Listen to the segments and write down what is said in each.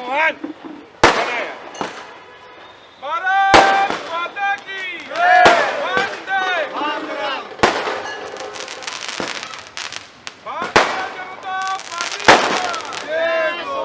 मोहन भारत माता की वंदे मातरम। भारतीय जनता पार्टी की जय हो।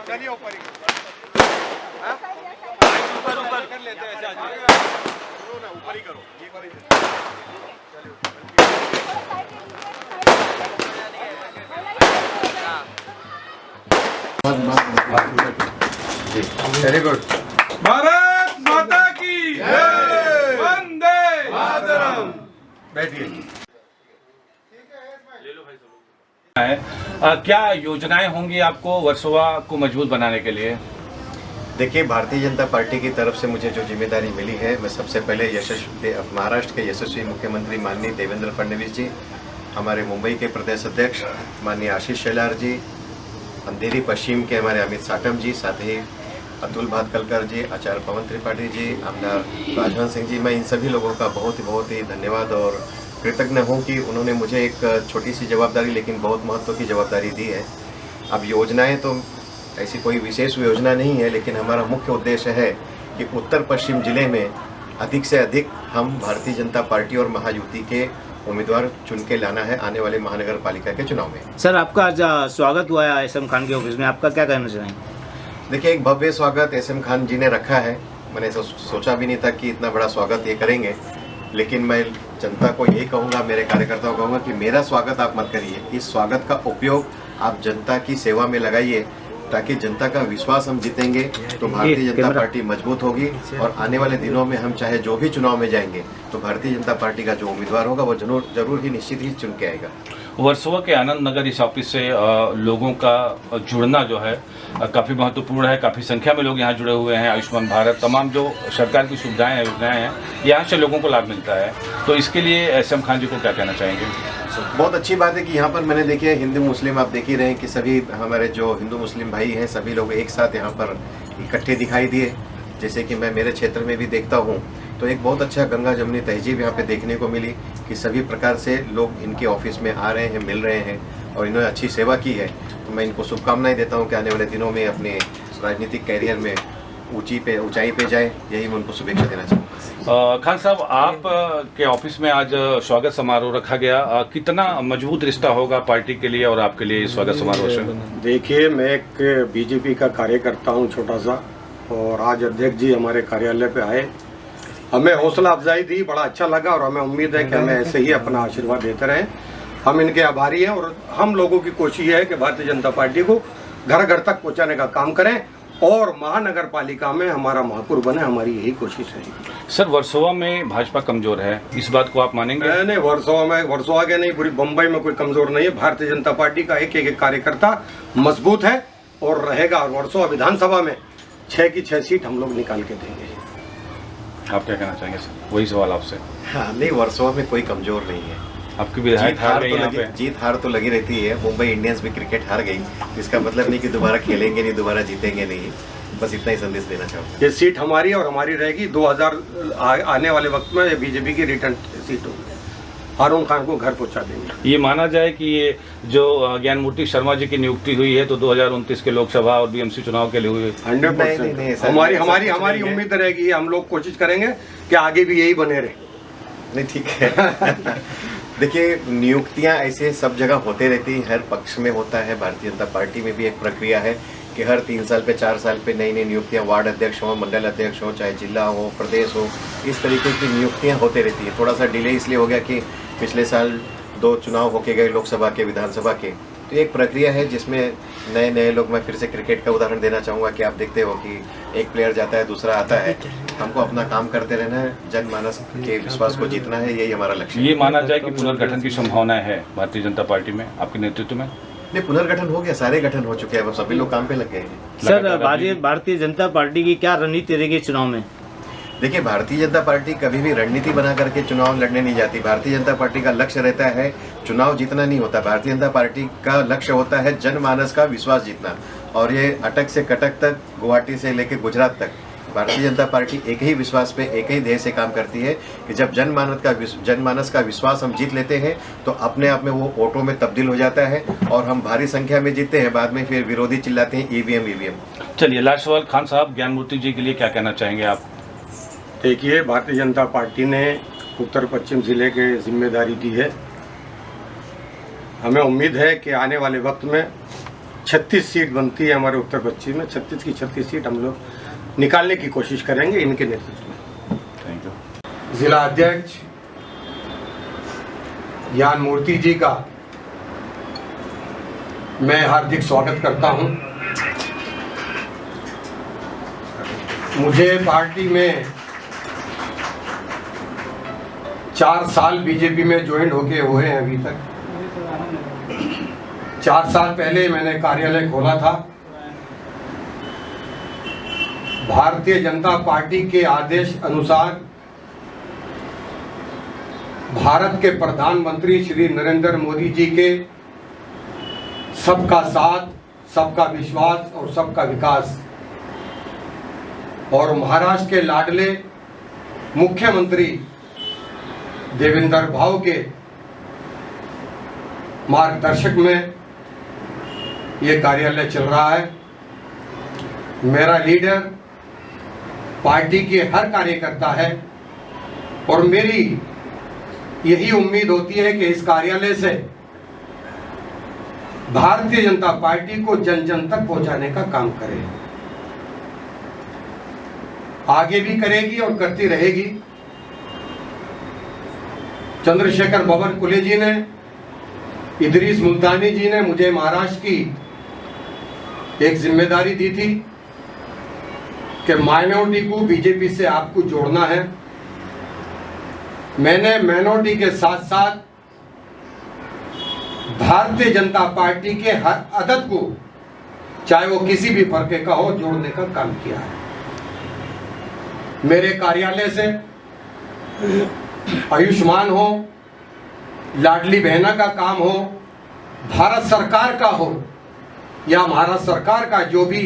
चलिए ऊपर ही ऊपर कर लेते हैं ऐसे ना ऊपर ही करो ये ऊपर ही वेरी गुड। भारत माता की जय। वंदे मातरम। बैठिए। क्या योजनाएं होंगी आपको वर्सोवा को मजबूत बनाने के लिए? देखिए, भारतीय जनता पार्टी की तरफ से मुझे जो जिम्मेदारी मिली है, मैं सबसे पहले महाराष्ट्र के यशस्वी मुख्यमंत्री माननीय देवेंद्र फडणवीस जी, हमारे मुंबई के प्रदेश अध्यक्ष माननीय आशीष शेलार जी, अंधेरी पश्चिम के हमारे अमित साटम जी, साथ ही अतुल भातकलकर जी, आचार्य पवन त्रिपाठी जी, आमदार राजवंत सिंह जी, मैं इन सभी लोगों का बहुत ही धन्यवाद और कृतज्ञ हूँ कि उन्होंने मुझे एक छोटी सी जवाबदारी लेकिन बहुत महत्व की जवाबदारी दी है। अब योजनाएं तो ऐसी कोई विशेष योजना नहीं है, लेकिन हमारा मुख्य उद्देश्य है कि उत्तर पश्चिम जिले में अधिक से अधिक हम भारतीय जनता पार्टी और महायुति के उम्मीदवार चुन के लाना है आने वाले महानगर पालिका के चुनाव में। सर, आपका आज स्वागत हुआ है एसएम खान के ऑफिस में, आपका क्या कहना चाहेंगे? देखिए, एक भव्य स्वागत एसएम खान जी ने रखा है। मैंने सोचा भी नहीं था कि इतना बड़ा स्वागत ये करेंगे, लेकिन मैं जनता को यही कहूँगा, मेरे कार्यकर्ताओं को कहूँगा कि मेरा स्वागत आप मत करिए, इस स्वागत का उपयोग आप जनता की सेवा में लगाइए, ताकि जनता का विश्वास हम जीतेंगे तो भारतीय जनता पार्टी मजबूत होगी और आने वाले दिनों में हम चाहे जो भी चुनाव में जाएंगे तो भारतीय जनता पार्टी का जो उम्मीदवार होगा वो जरूर ही निश्चित ही चुन के आएगा। वर्सोवा के आनंद नगर इस ऑफिस से लोगों का जुड़ना जो है काफ़ी महत्वपूर्ण है। काफ़ी संख्या में लोग यहाँ जुड़े हुए हैं। आयुष्मान भारत, तमाम जो सरकार की सुविधाएं हैं, योजनाएं हैं, यहाँ से लोगों को लाभ मिलता है। तो इसके लिए एसएम खान जी को क्या कहना चाहेंगे? बहुत अच्छी बात है कि यहाँ पर मैंने देखिए हिंदू मुस्लिम, आप देख ही रहे हैं कि सभी हमारे जो हिंदू मुस्लिम भाई हैं सभी लोग एक साथ यहाँ पर इकट्ठे दिखाई दिए। जैसे कि मैं मेरे क्षेत्र में भी देखता हूँ तो एक बहुत अच्छा गंगा जमुनी तहजीब यहाँ पे देखने को मिली कि सभी प्रकार से लोग इनके ऑफिस में आ रहे हैं, मिल रहे हैं और इन्होंने अच्छी सेवा की है। तो मैं इनको शुभकामनाएं देता हूँ कि आने वाले दिनों में अपने राजनीतिक कैरियर में ऊंचाई पे जाए, यही मैं उनको शुभेच्छा देना चाहूँगा। खान साहब, आप के ऑफिस में आज स्वागत समारोह रखा गया, कितना मजबूत रिश्ता होगा पार्टी के लिए और आपके लिए स्वागत समारोह से? देखिए, मैं एक बीजेपी का कार्यकर्ता हूं छोटा सा, और आज अध्यक्ष जी हमारे कार्यालय पे आए, हमें हौसला अफजाई दी, बड़ा अच्छा लगा और हमें उम्मीद है कि हमें ऐसे ही अपना आशीर्वाद देते रहें। हम इनके आभारी हैं और हम लोगों की कोशिश है कि भारतीय जनता पार्टी को घर घर तक पहुंचाने का काम करें और महानगर पालिका में हमारा महापौर बने, हमारी यही कोशिश रहेगी। सर, वर्सोवा में भाजपा कमजोर है, इस बात को आप मानेंगे? नहीं, वर्सोवा के नहीं, पूरी बम्बई में कोई कमजोर नहीं है। भारतीय जनता पार्टी का एक एक कार्यकर्ता मजबूत है और रहेगा। और वर्सोवा विधानसभा में 6 की 6 सीट हम लोग निकाल के देंगे। आप क्या कहना चाहेंगे सर? वही सवाल आपसे। हाँ, नहीं, वर्सोवा में कोई कमजोर नहीं है। आपकी विधायक हार गई यहाँ पे। जीत हार तो लगी रहती है। मुंबई इंडियंस भी क्रिकेट हार गई, इसका मतलब नहीं कि दोबारा खेलेंगे नहीं, दोबारा जीतेंगे नहीं। बस इतना ही संदेश देना चाहूँगा। ये सीट हमारी और हमारी रहेगी। 2000 आने वाले वक्त में बीजेपी की रिटर्न सीट होगी। हारून खान को घर पहुंचा देंगे। ये माना जाए कि ये जो ज्ञानमूर्ति शर्मा जी की नियुक्ति हुई है तो 2029 के लोकसभा और बीएमसी चुनाव के लिए हुई है। 100% हमारी उम्मीद रहेगी। हम लोग कोशिश करेंगे कि आगे भी यही बने रहे। नहीं, ठीक है। देखिए, नियुक्तियां ऐसे सब जगह होते रहती हैं, हर पक्ष में होता है। भारतीय जनता पार्टी में भी एक प्रक्रिया है कि हर 3 साल पे 4 साल पे नई नई नियुक्तियां, वार्ड अध्यक्ष हो, मंडल अध्यक्ष हो, चाहे जिला हो, प्रदेश हो, इस तरीके की नियुक्तियां होते रहती है। थोड़ा सा डिले इसलिए हो गया कि पिछले साल 2 चुनाव होके गए, लोकसभा के, विधानसभा के। तो एक प्रक्रिया है जिसमें नए नए लोग, मैं फिर से क्रिकेट का उदाहरण देना चाहूँगा कि आप देखते हो कि एक प्लेयर जाता है, दूसरा आता है। हमको अपना काम करते रहना है, जनमानस के विश्वास को जीतना है, यही हमारा लक्ष्य है। ये माना जाए कि पुनर्गठन की संभावना है भारतीय जनता पार्टी में आपके नेतृत्व में? नहीं, पुनर्गठन हो गया, सारे गठन हो चुके हैं, अब सभी लोग काम पे लग गए हैं। सर, भारतीय जनता पार्टी की क्या रणनीति रहेगी चुनाव में? देखिए, भारतीय जनता पार्टी कभी भी रणनीति बना करके चुनाव लड़ने नहीं जाती। भारतीय जनता पार्टी का लक्ष्य रहता है चुनाव जीतना नहीं होता। भारतीय जनता पार्टी का लक्ष्य होता है जनमानस का विश्वास जीतना। और ये अटक से कटक तक, गुवाहाटी से लेकर गुजरात तक, भारतीय जनता पार्टी एक ही विश्वास पे, एक ही ध्येय से काम करती है कि जब जनमानस का विश्वास हम जीत लेते हैं तो अपने आप में वो वोटों में तब्दील हो जाता है और हम भारी संख्या में जीतते हैं। बाद में फिर विरोधी चिल्लाते हैं ईवीएम। चलिए, लास्ट सवाल खान साहब, ज्ञानमूर्ति जी के लिए क्या कहना चाहेंगे आप? देखिए, भारतीय जनता पार्टी ने उत्तर पश्चिम जिले की जिम्मेदारी दी है। हमें उम्मीद है कि आने वाले वक्त में 36 सीट बनती है हमारे उत्तर पश्चिम में। 36 की 36 सीट हम लोग निकालने की कोशिश करेंगे इनके नेतृत्व में। Thank you. जिला अध्यक्ष ज्ञानमूर्ति जी का मैं हार्दिक स्वागत करता हूं। मुझे पार्टी में 4 साल बीजेपी में ज्वाइन होके हुए हैं अभी तक। 4 साल पहले मैंने कार्यालय खोला था। भारतीय जनता पार्टी के आदेश अनुसार भारत के प्रधानमंत्री श्री नरेंद्र मोदी जी के सबका साथ, सबका विश्वास और सबका विकास, और महाराष्ट्र के लाडले मुख्यमंत्री देवेंद्र भाव के मार्गदर्शक में ये कार्यालय चल रहा है। मेरा लीडर पार्टी के हर कार्यकर्ता है और मेरी यही उम्मीद होती है कि इस कार्यालय से भारतीय जनता पार्टी को जन जन तक पहुंचाने का काम करे। आगे भी करेगी और करती रहेगी। चंद्रशेखर बबन कुले जी ने, इदरीस मुल्तानी जी ने मुझे महाराष्ट्र की एक जिम्मेदारी दी थी कि माइनॉरिटी को बीजेपी से आपको जोड़ना है। मैंने माइनॉरिटी के साथ साथ भारतीय जनता पार्टी के हर अदद को, चाहे वो किसी भी फरके का हो, जोड़ने का काम किया है। मेरे कार्यालय से आयुष्मान हो, लाडली बहना का काम हो, भारत सरकार का हो या महाराष्ट्र सरकार का जो भी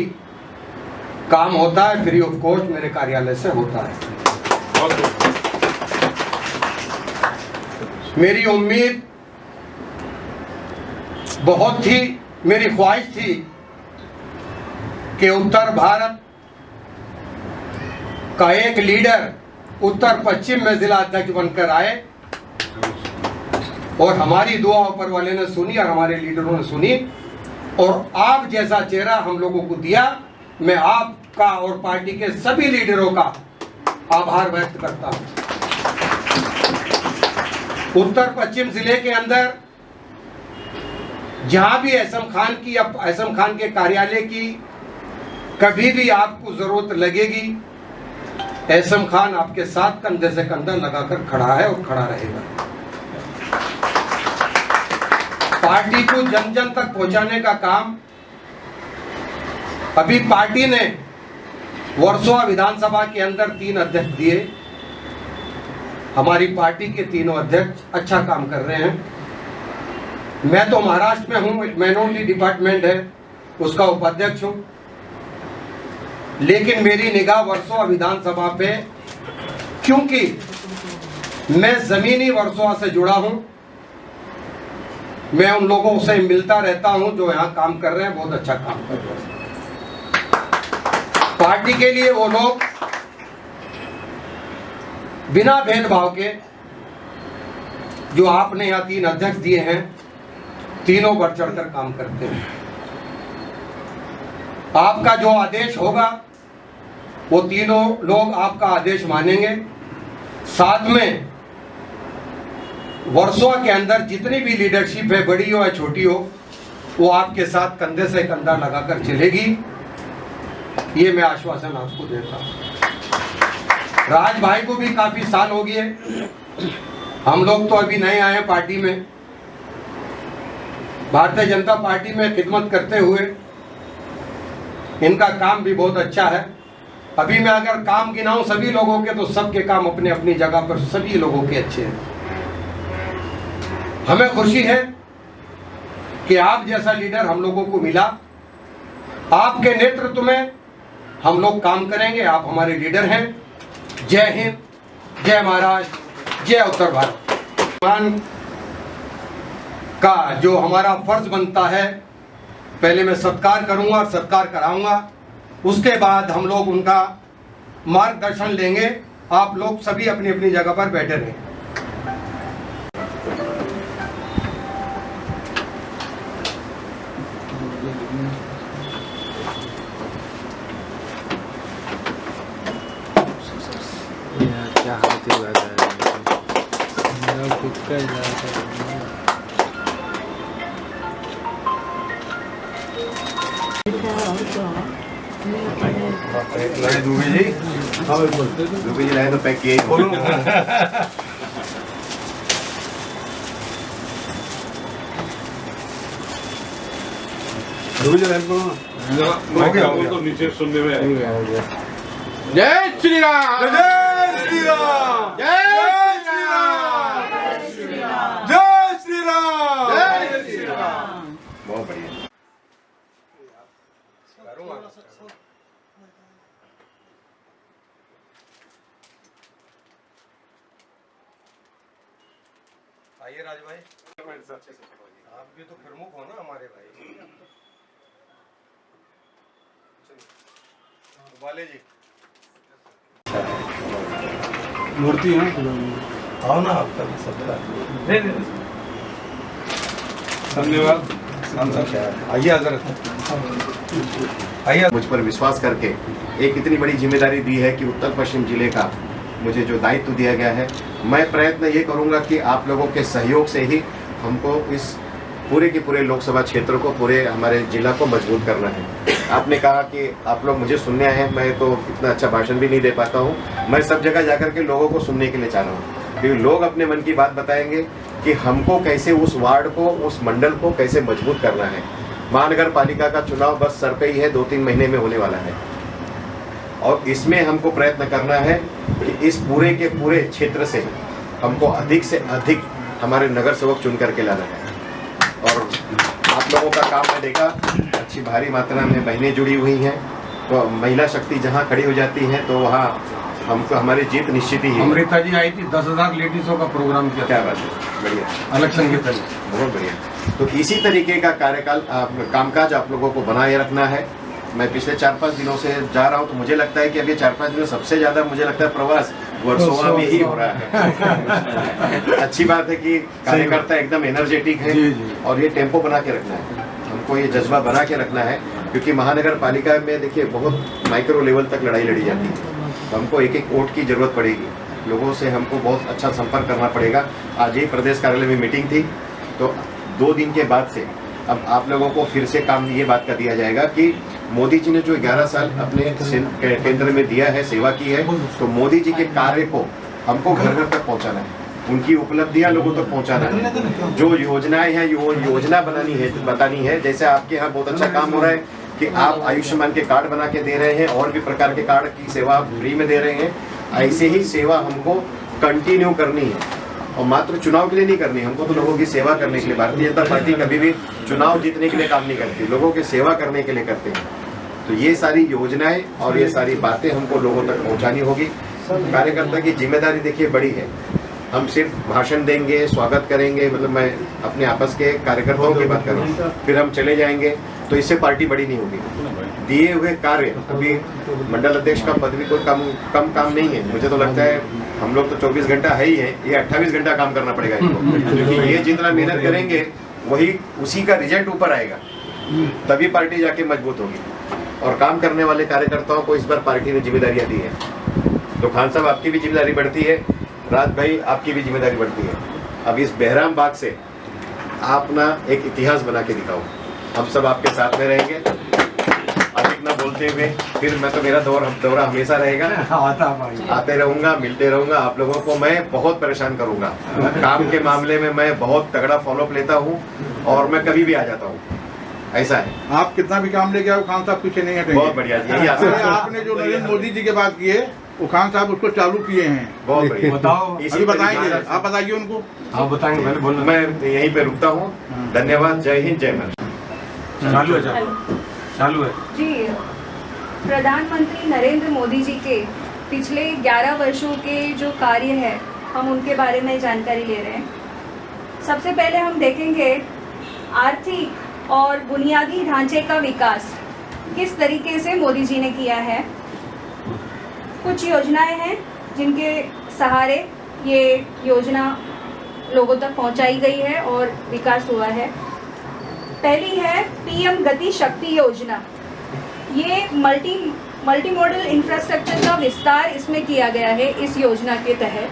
काम होता है, फ्री ऑफ कॉस्ट मेरे कार्यालय से होता है। मेरी उम्मीद बहुत थी, मेरी ख्वाहिश थी कि उत्तर भारत का एक लीडर उत्तर पश्चिम में जिला अध्यक्ष बनकर आए, और हमारी दुआ ऊपर वाले ने सुनी और हमारे लीडरों ने सुनी और आप जैसा चेहरा हम लोगों को दिया। मैं आपका और पार्टी के सभी लीडरों का आभार व्यक्त करता हूं। उत्तर पश्चिम जिले के अंदर जहां भी एसएम खान के कार्यालय की कभी भी आपको जरूरत लगेगी, एहसन खान आपके साथ कंधे से कंधा लगाकर खड़ा है और खड़ा रहेगा। पार्टी को जन जन तक पहुंचाने का काम अभी पार्टी ने वर्सोवा विधानसभा के अंदर 3 अध्यक्ष दिए। हमारी पार्टी के तीनों अध्यक्ष अच्छा काम कर रहे हैं। मैं तो महाराष्ट्र में हूं, माइनॉरिटी डिपार्टमेंट है उसका उपाध्यक्ष हूं, लेकिन मेरी निगाह वर्सोवा विधानसभा पे, क्योंकि मैं जमीनी वर्सोवा से जुड़ा हूं, मैं उन लोगों से मिलता रहता हूं जो यहां काम कर रहे हैं, बहुत अच्छा काम कर रहे हैं। पार्टी के लिए वो लोग बिना भेदभाव के, जो आपने यहां 3 अध्यक्ष दिए हैं, तीनों बढ़ चढ़कर काम करते हैं। आपका जो आदेश होगा वो तीनों लोग आपका आदेश मानेंगे। साथ में वर्सोवा के अंदर जितनी भी लीडरशिप है, बड़ी हो या छोटी हो, वो आपके साथ कंधे से कंधा लगाकर चलेगी, ये मैं आश्वासन आपको देता हूं। राज भाई को भी काफी साल हो गए, हम लोग तो अभी नए आए हैं पार्टी में। भारतीय जनता पार्टी में खिदमत करते हुए इनका काम भी बहुत अच्छा है। अभी मैं अगर काम गिनाऊं सभी लोगों के, तो सबके काम अपने अपनी जगह पर सभी लोगों के अच्छे हैं। हमें खुशी है कि आप जैसा लीडर हम लोगों को मिला। आपके नेतृत्व में हम लोग काम करेंगे, आप हमारे लीडर हैं। जय हिंद, जय महाराष्ट्र, जय उत्तर भारत। मान का जो हमारा फर्ज बनता है, पहले मैं सत्कार करूंगा और सत्कार कराऊंगा, उसके बाद हम लोग उनका मार्गदर्शन लेंगे। आप लोग सभी अपनी अपनी जगह पर बैठे रहें। क्या हालत है मेरा खुद का इलाज है। दुबे जी लाए तो पैक किए नीचे सुनने में जय श्री राम, जय श्री राम, जय श्री राम, जय श्री राम, जय श्री राम, जय श्री राम। बहुत बढ़िया। आइए राज भाई, आप भी तो प्रमुख हो ना हमारे भाई। वाले जी मूर्ति है आओ ना, आपका भी सब धन्यवाद। आइए हजरत, आइए। मुझ पर विश्वास करके एक इतनी बड़ी जिम्मेदारी दी है कि उत्तर पश्चिम जिले का मुझे जो दायित्व दिया गया है, मैं प्रयत्न ये करूंगा कि आप लोगों के सहयोग से ही हमको इस पूरे के पूरे लोकसभा क्षेत्र को, पूरे हमारे जिला को मजबूत करना है। आपने कहा कि आप लोग मुझे सुनने आए हैं, मैं तो इतना अच्छा भाषण भी नहीं दे पाता हूँ। मैं सब जगह जाकर के लोगों को सुनने के लिए चाह रहा हूँ, क्योंकि लोग अपने मन की बात बताएंगे कि हमको कैसे उस वार्ड को, उस मंडल को कैसे मजबूत करना है। महानगर पालिका का चुनाव बस सर पे ही है, 2-3 महीने में होने वाला है, और इसमें हमको प्रयत्न करना है कि इस पूरे के पूरे क्षेत्र से हमको अधिक से अधिक हमारे नगर सेवक चुन करके लाना है। और आप लोगों का काम मैं देखा, अच्छी भारी मात्रा में बहनें जुड़ी हुई हैं, तो महिला शक्ति जहाँ खड़ी हो जाती है तो वहाँ हमको हमारी जीत निश्चित ही है। अमृता जी आई थी, 10,000 लेडीजों का प्रोग्राम किया। क्या बात है, बढ़िया, अलग संगीत है, बहुत बढ़िया। तो इसी तरीके का कार्यकाल कामकाज आप लोगों को बनाए रखना है। मैं पिछले 4-5 दिनों से जा रहा हूँ, तो मुझे लगता है कि अभी 4-5 दिनों सबसे ज़्यादा मुझे लगता है प्रवास वर्सोवा में ही हो रहा है। अच्छी बात है कि कार्यकर्ता एकदम एनर्जेटिक है, और ये टेम्पो बना के रखना है, हमको ये जज्बा बना के रखना है, क्योंकि महानगर पालिका में देखिए बहुत माइक्रो लेवल तक लड़ाई लड़ी जाती है। तो हमको एक एक वोट की जरूरत पड़ेगी, लोगों से हमको बहुत अच्छा संपर्क करना पड़ेगा। आज ही प्रदेश कार्यालय में मीटिंग थी, तो 2 दिन के बाद से अब आप लोगों को फिर से काम ये बात का दिया जाएगा कि मोदी जी ने जो 11 साल अपने केंद्र में दिया है, सेवा की है, तो मोदी जी के कार्य को हमको घर घर तक पहुंचाना है, उनकी उपलब्धियां लोगों तक पहुंचाना है, जो योजनाएं हैं वो योजना बतानी है। जैसे आपके यहाँ बहुत अच्छा काम हो रहा है कि आप आयुष्मान के कार्ड बना के दे रहे हैं और भी प्रकार के कार्ड की सेवा फ्री में दे रहे हैं, ऐसे ही सेवा हमको कंटिन्यू करनी है और मात्र चुनाव के लिए नहीं करनी, हमको तो लोगों की सेवा करने के लिए। भारतीय जनता पार्टी कभी भी चुनाव जीतने के लिए काम नहीं करती, लोगों की सेवा करने के लिए करते हैं। तो ये सारी योजनाएं और ये सारी बातें हमको लोगों तक पहुंचानी होगी। कार्यकर्ता की जिम्मेदारी देखिए बड़ी है, हम सिर्फ भाषण देंगे, स्वागत करेंगे, मतलब मैं अपने आपस के कार्यकर्ताओं की बात करूँ, फिर हम चले जाएंगे, तो इससे पार्टी बड़ी नहीं होगी। दिए हुए कार्य, अभी मंडल अध्यक्ष का पद भी कोई कम काम नहीं है, मुझे तो लगता है हम लोग तो 24 घंटा है ही है, ये 28 घंटा काम करना पड़ेगा इनको, क्योंकि ये जितना मेहनत करेंगे वही उसी का रिजल्ट ऊपर आएगा, तभी पार्टी जाके मजबूत होगी। और काम करने वाले कार्यकर्ताओं को इस बार पार्टी ने जिम्मेदारियां दी है, तो खान साहब आपकी भी जिम्मेदारी बढ़ती है, राज भाई आपकी भी जिम्मेदारी बढ़ती है। अब इस बहराम बाग से आप ना एक इतिहास बना के दिखाओ, हम सब आपके साथ में रहेंगे। अधिक ना बोलते हुए, फिर मैं तो मेरा दौरा हमेशा रहेगा, आते रहूंगा, मिलते रहूंगा। आप लोगों को मैं बहुत परेशान करूंगा, काम के मामले में मैं बहुत तगड़ा फॉलोअप लेता हूँ और मैं कभी भी आ जाता हूँ, ऐसा है। आप कितना भी काम लेके आओ, खान साहब पीछे नहीं हटेंगे। बहुत बढ़िया, यही आशा है। आपने जो नरेंद्र मोदी जी की बात की है, वो खान साहब उसको चालू किए हैं। बहुत बढ़िया, बताओ, अभी बताएंगे, आप बताइए उनको। हाँ बताएंगे, मैंने बोलना। मैं यहीं पे रुकता हूँ, धन्यवाद, जय हिंद, जय महाराष्ट्र। चालू है जी। प्रधानमंत्री नरेंद्र मोदी जी के पिछले 11 वर्षों के जो कार्य है, हम उनके बारे में जानकारी ले रहे हैं। सबसे पहले हम देखेंगे आर्थिक और बुनियादी ढांचे का विकास किस तरीके से मोदी जी ने किया है। कुछ योजनाएं हैं जिनके सहारे ये योजना लोगों तक पहुंचाई गई है और विकास हुआ है। पहली है पीएम गति शक्ति योजना। ये मल्टी मॉडल इंफ्रास्ट्रक्चर का विस्तार इसमें किया गया है इस योजना के तहत।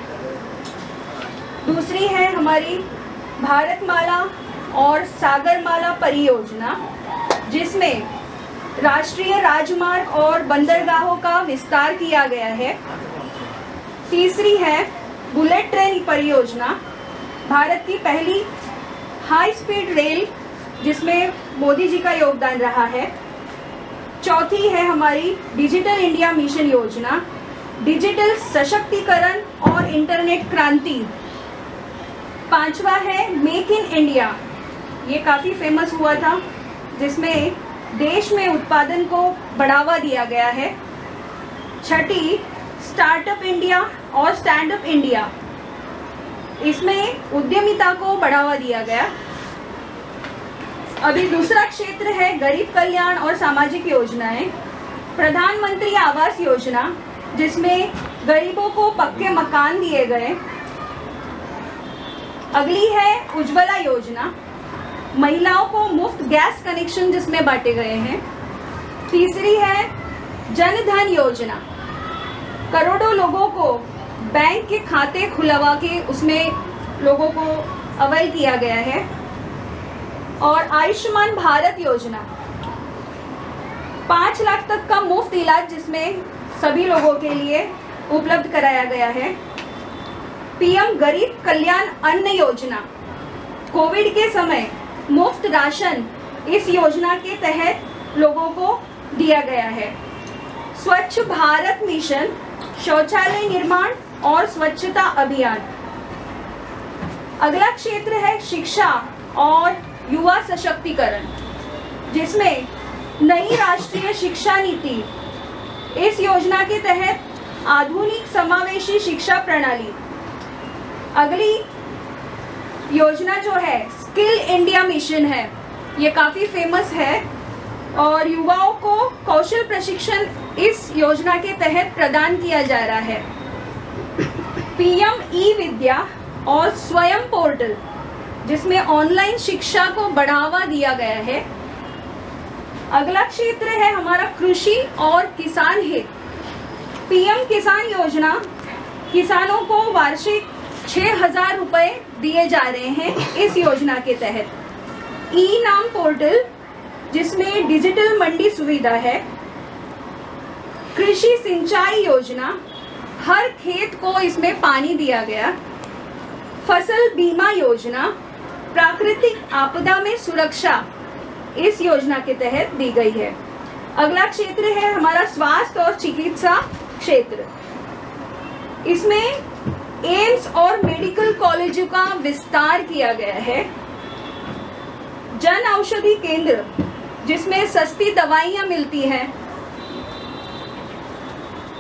दूसरी है हमारी भारतमाला और सागरमाला परियोजना, जिसमें राष्ट्रीय राजमार्ग और बंदरगाहों का विस्तार किया गया है। तीसरी है बुलेट ट्रेन परियोजना, भारत की पहली हाई स्पीड रेल जिसमें मोदी जी का योगदान रहा है। चौथी है हमारी डिजिटल इंडिया मिशन योजना, डिजिटल सशक्तिकरण और इंटरनेट क्रांति। पांचवा है मेक इन इंडिया, ये काफ़ी फेमस हुआ था, जिसमें देश में उत्पादन को बढ़ावा दिया गया है। छठी स्टार्टअप इंडिया और स्टैंड अप इंडिया, इसमें उद्यमिता को बढ़ावा दिया गया। अभी दूसरा क्षेत्र है गरीब कल्याण और सामाजिक योजनाएं। प्रधानमंत्री आवास योजना, जिसमें गरीबों को पक्के मकान दिए गए। अगली है उज्ज्वला योजना, महिलाओं को मुफ्त गैस कनेक्शन जिसमें बांटे गए हैं। तीसरी है जन धन योजना, करोड़ों लोगों को बैंक के खाते खुलवा के उसमें लोगों को अवेल किया गया है। और आयुष्मान भारत योजना, 5 लाख तक का मुफ्त इलाज जिसमें सभी लोगों के लिए उपलब्ध कराया गया है। पीएम गरीब कल्याण अन्न योजना, कोविड के समय मुफ्त राशन इस योजना के तहत लोगों को दिया गया है। स्वच्छ भारत मिशन, शौचालय निर्माण और स्वच्छता अभियान। अगला क्षेत्र है शिक्षा और युवा सशक्तिकरण, जिसमें नई राष्ट्रीय शिक्षा नीति, इस योजना के तहत आधुनिक समावेशी शिक्षा प्रणाली। अगली योजना जो है स्किल इंडिया मिशन है, ये काफ़ी फेमस है और युवाओं को कौशल प्रशिक्षण इस योजना के तहत प्रदान किया जा रहा है। पीएम ई विद्या और स्वयं पोर्टल, जिसमें ऑनलाइन शिक्षा को बढ़ावा दिया गया है। अगला क्षेत्र है हमारा कृषि और किसान हित। पीएम किसान योजना, किसानों को वार्षिक 6,000 रुपए दिए जा रहे हैं इस योजना के तहत। ई नाम पोर्टल, जिसमें डिजिटल मंडी सुविधा है, कृषि सिंचाई योजना, हर खेत को इसमें पानी दिया गया, फसल बीमा योजना, प्राकृतिक आपदा में सुरक्षा इस योजना के तहत दी गई है। अगला क्षेत्र है हमारा स्वास्थ्य और चिकित्सा क्षेत्र। इसमें एम्स और मेडिकल कॉलेजों का विस्तार किया गया है। जन औषधि केंद्र जिसमें सस्ती दवाइयां मिलती हैं।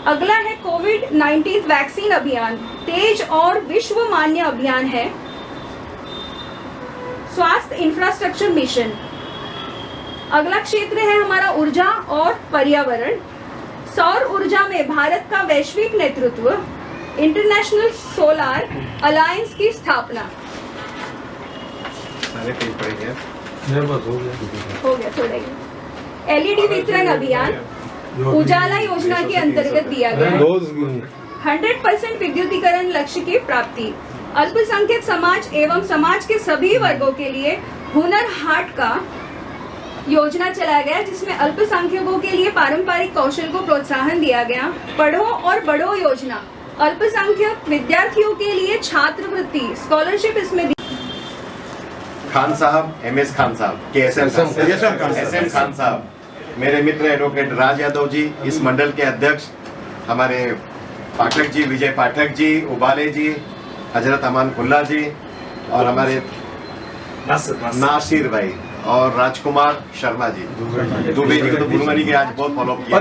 अगला है कोविड-19 वैक्सीन अभियान, तेज और विश्व मान्य अभियान है। स्वास्थ्य इंफ्रास्ट्रक्चर मिशन। अगला क्षेत्र है हमारा ऊर्जा और पर्यावरण। सौर ऊर्जा में भारत का वैश्विक नेतृत्व, इंटरनेशनल सोलार अलायंस की स्थापना। सारे पेज पड़ेंगे हो गया थोड़ा ही। एलईडी वितरण अभियान उजाला योजना के अंतर्गत दिया गया है। 100% विद्युतीकरण लक्ष्य की प्राप्ति। अल्पसंख्यक समाज एवं समाज के सभी वर्गों के लिए हुनर हाट का योजना चलाया गया, जिसमें अल्पसंख्यकों के लिए पारंपरिक कौशल को प्रोत्साहन दिया गया। पढ़ो और बढ़ो योजना, अल्पसंख्यक विद्यार्थियों के लिए छात्रवृत्ति स्कॉलरशिप इसमें दी। खान साहब, MS खान साहब, SM खान साहब, मेरे मित्र एडवोकेट राज यादव जी, इस मंडल के अध्यक्ष हमारे पाठक जी, विजय पाठक जी, उबाले जी, हजरत अमान खुल्ला जी और हमारे नासिर भाई और राजकुमार शर्मा जी, दुबे जी को तो बुलमनी के आज बहुत फॉलो किया,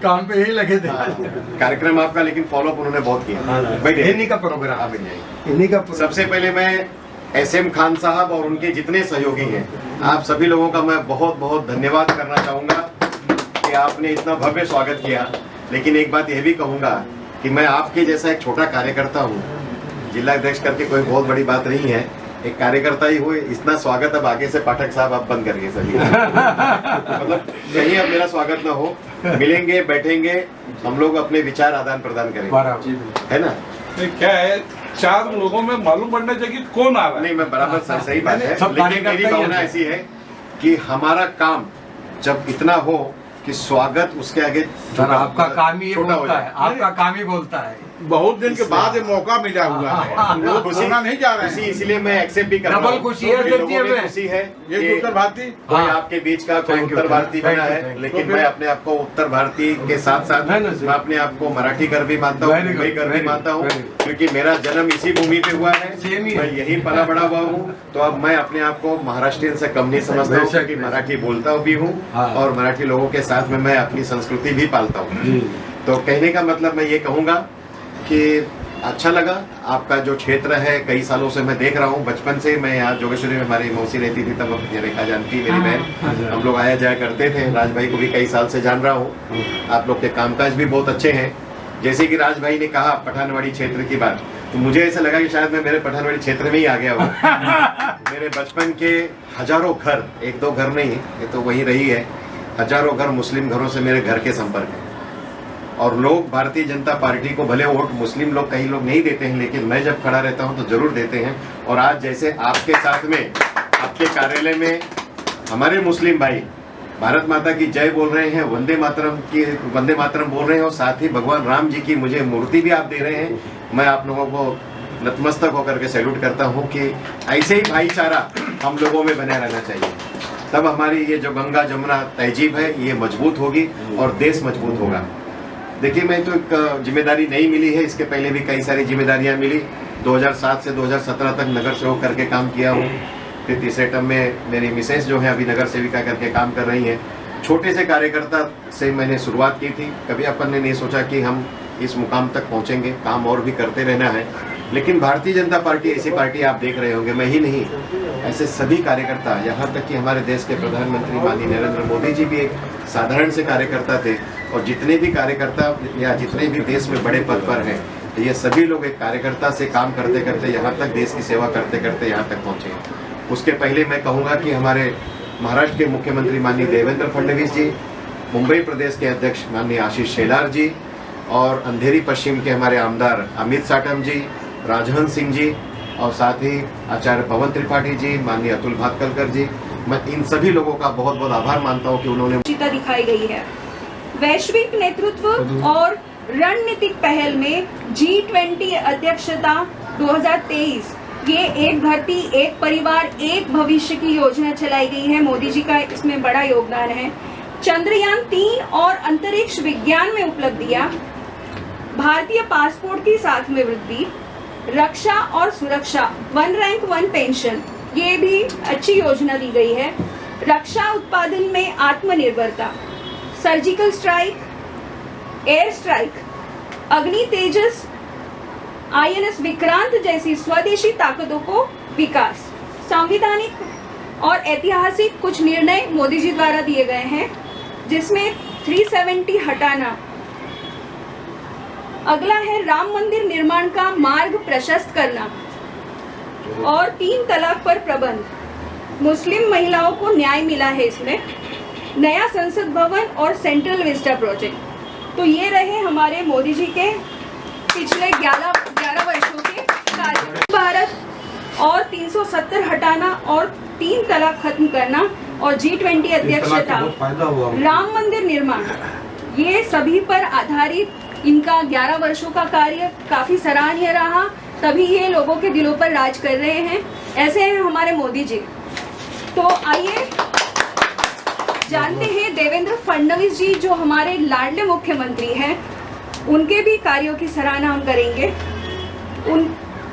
काम पे यही लगे थे। कार्यक्रम आपका, लेकिन फॉलो उन्होंने बहुत किया। इन्हीं का प्रोग्राम आप इन्हीं का। सबसे पहले मैं SM खान साहब और उनके जितने सहयोगी हैं, आप सभी लोगों का मैं बहुत बहुत धन्यवाद करना चाहूँगा कि आपने इतना भव्य स्वागत किया। लेकिन एक बात यह भी कहूँगा कि मैं आपके जैसा एक छोटा कार्यकर्ता हूँ, जिला अध्यक्ष करके कोई बहुत बड़ी बात नहीं है, एक कार्यकर्ता ही हुए। इतना स्वागत अब आगे से पाठक साहब आप बंद करिए सभी मतलब कहीं अब मेरा स्वागत ना हो। मिलेंगे, बैठेंगे, हम लोग अपने विचार आदान प्रदान करेंगे, है ना। क्या है, 4 लोगों में मालूम पड़ना चाहिए कौन आ रहा है। नहीं, मैं बराबर सही बात है, लेकिन मेरी भावना ऐसी है कि हमारा काम जब इतना हो कि स्वागत उसके आगे आपका काम ही छोटा हो बोलता जाए। है, आपका काम ही बोलता है। बहुत दिन के बाद ये मौका मिला हुआ है, लोग खुशी नहीं जा रहे हैं। इसलिए मैं एक्सेप्ट भी कर रहा हूं। डबल खुशी है, लोगों में खुशी है ये कि उत्तर भारतीय कोई आपके बीच का कोई Thank you, उत्तर भारतीय thank बना you, है, thank you. लेकिन मैं अपने आप को उत्तर भारतीय के साथ साथ मैं अपने आप को मराठी कर भी मानता हूँ, Very good, मुंबई कर भी very मानता हूँ, good, very good. क्योंकि मेरा जन्म इसी भूमि पे हुआ है, Same ही मैं है। यही पला बड़ा हुआ हूँ। तो अब मैं अपने आप को महाराष्ट्रियन से कम नहीं समझता हूँ, बेशक, क्योंकि मराठी बोलता भी हूँ हाँ। और मराठी लोगों के साथ में मैं अपनी संस्कृति भी पालता हूँ। तो कहने का मतलब मैं ये कहूँगा कि अच्छा लगा आपका जो क्षेत्र है, कई सालों से मैं देख रहा हूँ। बचपन से मैं यहाँ जोगेश्वरी में हमारी मौसी रहती थी, तब ये रेखा जानती मेरी बहन, हम लोग आया जाया करते थे। राज भाई को भी कई साल से जान रहा हूँ। आप लोग के कामकाज भी बहुत अच्छे हैं। जैसे कि राज भाई ने कहा पठानवाड़ी क्षेत्र की बात, तो मुझे ऐसा लगा कि शायद मैं मेरे पठानवाड़ी क्षेत्र में ही आ गया हूँ। मेरे बचपन के हजारों घर, 1-2 घर नहीं, ये तो वही रही है, हजारों घर मुस्लिम घरों से मेरे घर के संपर्क है। और लोग भारतीय जनता पार्टी को भले वोट मुस्लिम लोग, कई लोग नहीं देते हैं, लेकिन मैं जब खड़ा रहता हूं तो जरूर देते हैं। और आज जैसे आपके साथ में, आपके कार्यालय में हमारे मुस्लिम भाई भारत माता की जय बोल रहे हैं, वंदे मातरम बोल रहे हैं, और साथ ही भगवान राम जी की मुझे मूर्ति भी आप दे रहे हैं। मैं आप लोगों को नतमस्तक होकर के सैल्यूट करता हूँ कि ऐसे ही भाईचारा हम लोगों में बना रहना चाहिए। तब हमारी ये जो गंगा जमुना तहजीब है ये मजबूत होगी और देश मजबूत होगा। देखिए, मैं तो एक जिम्मेदारी नहीं मिली है, इसके पहले भी कई सारी जिम्मेदारियां मिली। 2007 से 2017 तक नगर सेवक करके काम किया हूँ। फिर तीसरे टर्म में मेरी मिसेस जो है अभी नगर सेविका करके काम कर रही हैं। छोटे से कार्यकर्ता से मैंने शुरुआत की थी, कभी अपन ने नहीं सोचा कि हम इस मुकाम तक पहुँचेंगे। काम और भी करते रहना है, लेकिन भारतीय जनता पार्टी ऐसी पार्टी आप देख रहे होंगे, मैं ही नहीं, ऐसे सभी कार्यकर्ता, यहाँ तक कि हमारे देश के प्रधानमंत्री माननीय नरेंद्र मोदी जी भी एक साधारण से कार्यकर्ता थे। और जितने भी कार्यकर्ता या जितने भी देश में बड़े पद पर हैं, तो ये सभी लोग एक कार्यकर्ता से काम करते करते यहाँ तक, देश की सेवा करते करते यहाँ तक पहुँचे। उसके पहले मैं कहूँगा कि हमारे महाराष्ट्र के मुख्यमंत्री माननीय देवेंद्र फडणवीस जी, मुंबई प्रदेश के अध्यक्ष माननीय आशीष शेलार जी, और अंधेरी पश्चिम के हमारे आमदार अमित साटम जी, राजहंस सिंह जी, और साथ ही आचार्य पवन त्रिपाठी जी, माननीय अतुल भातकलकर जी, मैं इन सभी लोगों का बहुत बहुत आभार मानता हूं कि उन्होंने दिखाई गई है। वैश्विक नेतृत्व और रणनीतिक पहल में G20 अध्यक्षता 2023, ये एक धरती एक परिवार एक भविष्य की योजना चलाई गई है। मोदी जी का इसमें बड़ा योगदान है। चंद्रयान 3 और अंतरिक्ष विज्ञान में उपलब्धियां, भारतीय पासपोर्ट की साथ में वृद्धि, रक्षा और सुरक्षा, 1 रैंक 1 पेंशन, ये भी अच्छी योजना दी गई है। रक्षा उत्पादन में आत्मनिर्भरता, सर्जिकल स्ट्राइक, एयर स्ट्राइक, अग्नि तेजस, INS विक्रांत जैसी स्वदेशी ताकतों को विकास, संवैधानिक और ऐतिहासिक कुछ निर्णय मोदी जी द्वारा दिए गए हैं, जिसमें 370 हटाना। अगला है राम मंदिर निर्माण का मार्ग प्रशस्त करना और 3 तलाक पर प्रतिबंध। मुस्लिम महिलाओं को न्याय मिला है इसमें। नया संसद भवन और सेंट्रल विस्टा प्रोजेक्ट। तो ये रहे हमारे मोदी जी के पिछले 11 वर्षों के कार्य। भारत और 370 हटाना और 3 तलाक खत्म करना और G20 अध्यक्षता, राम मंदिर निर्माण, ये सभी पर आधारित इनका 11 वर्षों का कार्य काफी सराहनीय रहा, तभी ये लोगों के दिलों पर राज कर रहे हैं। ऐसे हैं हमारे मोदी जी। तो आइए जानते हैं देवेंद्र फडणवीस जी, जो हमारे लाडले मुख्यमंत्री हैं, उनके भी कार्यों की सराहना हम करेंगे।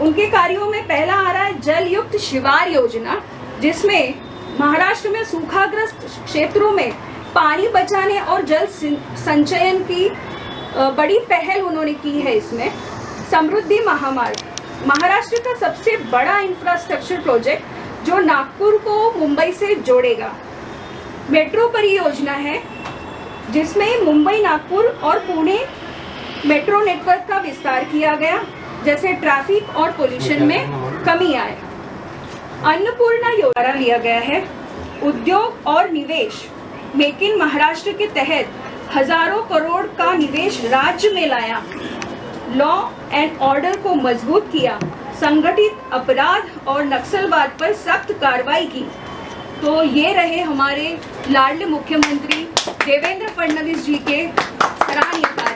उनके कार्यों में पहला आ रहा है जल युक्त शिवार योजना, जिसमें महाराष्ट्र में सूखाग्रस्त क्षेत्रों में पानी बचाने और जल संचयन की बड़ी पहल उन्होंने की है। इसमें समृद्धि महामार्ग, महाराष्ट्र का सबसे बड़ा इंफ्रास्ट्रक्चर प्रोजेक्ट जो नागपुर को मुंबई से जोड़ेगा। मेट्रो परियोजना है, जिसमें मुंबई, नागपुर और पुणे मेट्रो नेटवर्क का विस्तार किया गया, जैसे ट्रैफिक और पोल्यूशन में कमी आए। अन्नपूर्णा योजना लिया गया है। उद्योग और निवेश, मेक इन महाराष्ट्र के तहत हजारों करोड़ का निवेश राज्य में लाया। लॉ एंड ऑर्डर को मजबूत किया, संगठित अपराध और नक्सलवाद पर सख्त कार्रवाई की। तो ये रहे हमारे लाडले मुख्यमंत्री देवेंद्र फडणवीस जी के सराहनीय कार्य।